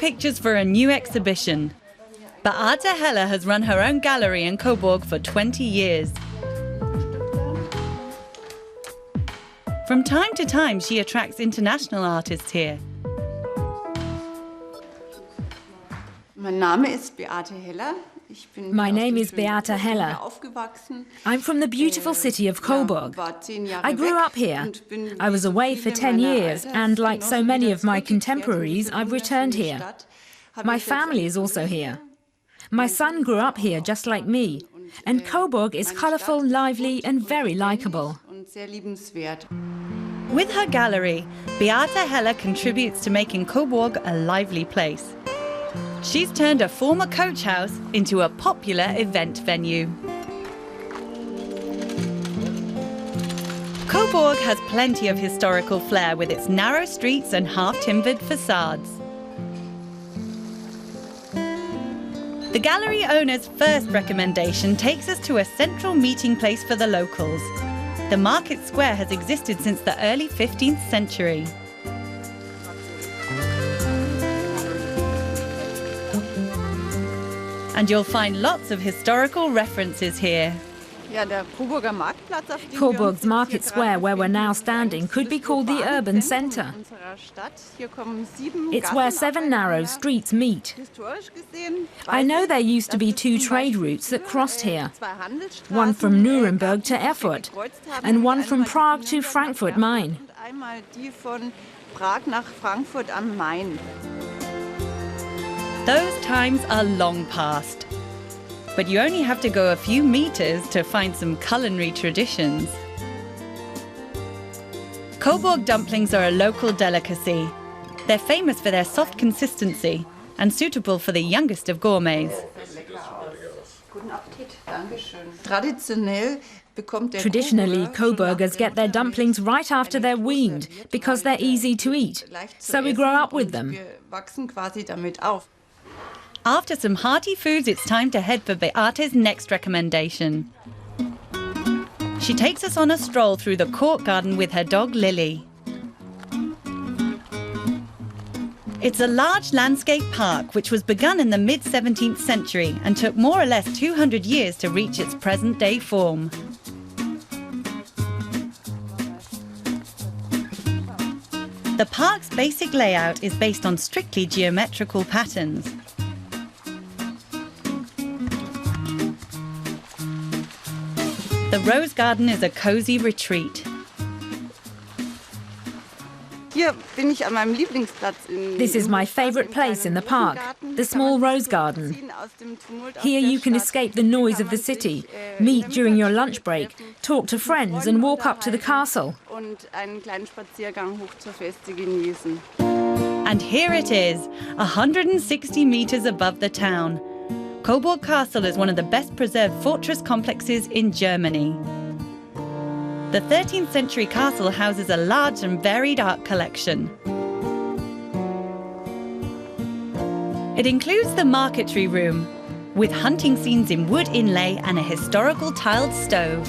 pictures for a new exhibition. Beate Heller has run her own gallery in Coburg for 20 years. From time to time, she attracts international artists here. My name is Beate Heller. I'm from the beautiful city of Coburg. I grew up here. I was away for 10 years and, like so many of my contemporaries, I've returned here. My family is also here. My son grew up here just like me, and Coburg is colourful, lively and very likeable. With her gallery, Beate Heller contributes to making Coburg a lively place. She's turned a former coach house into a popular event venue. Coburg has plenty of historical flair with its narrow streets and half-timbered facades. The gallery owner's first recommendation takes us to a central meeting place for the locals. The market square has existed since the early 15th century. And you'll find lots of historical references here. Coburg's market square, where we're now standing, could be called the urban centre. It's where 7 narrow streets meet. I know there used to be 2 trade routes that crossed here. One from Nuremberg to Erfurt, and one from Prague to Frankfurt Main. Those times are long past. But you only have to go a few meters to find some culinary traditions. Coburg dumplings are a local delicacy. They're famous for their soft consistency and suitable for the youngest of gourmets. Traditionally, Coburgers get their dumplings right after they're weaned because they're easy to eat, so we grow up with them. After some hearty foods, it's time to head for Beate's next recommendation. She takes us on a stroll through the court garden with her dog Lily. It's a large landscape park which was begun in the mid-17th century and took more or less 200 years to reach its present-day form. The park's basic layout is based on strictly geometrical patterns. The Rose Garden is a cosy retreat. This is my favourite place in the park, the small Rose Garden. Here you can escape the noise of the city, meet during your lunch break, talk to friends and walk up to the castle. And here it is, 160 metres above the town. Coburg Castle is one of the best preserved fortress complexes in Germany. The 13th century castle houses a large and varied art collection. It includes the marquetry room, with hunting scenes in wood inlay and a historical tiled stove.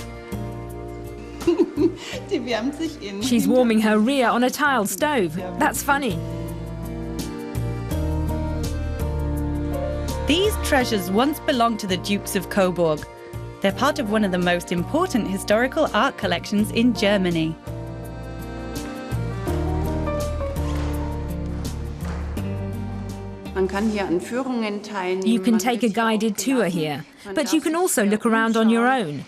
She's warming her rear on a tiled stove. That's funny. These treasures once belonged to the Dukes of Coburg. They're part of one of the most important historical art collections in Germany. You can take a guided tour here, but you can also look around on your own.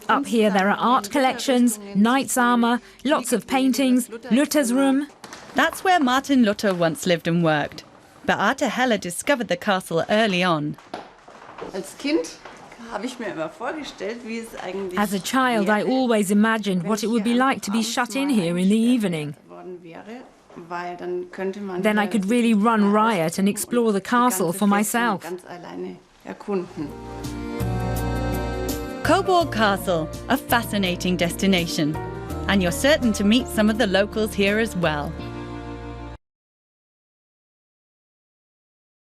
Up here there are art collections, knight's armour, lots of paintings, Luther's room. That's where Martin Luther once lived and worked. Beate Heller discovered the castle early on. As a child, I always imagined what it would be like to be shut in here in the evening. Then I could really run riot and explore the castle for myself. Coburg Castle, a fascinating destination. And you're certain to meet some of the locals here as well.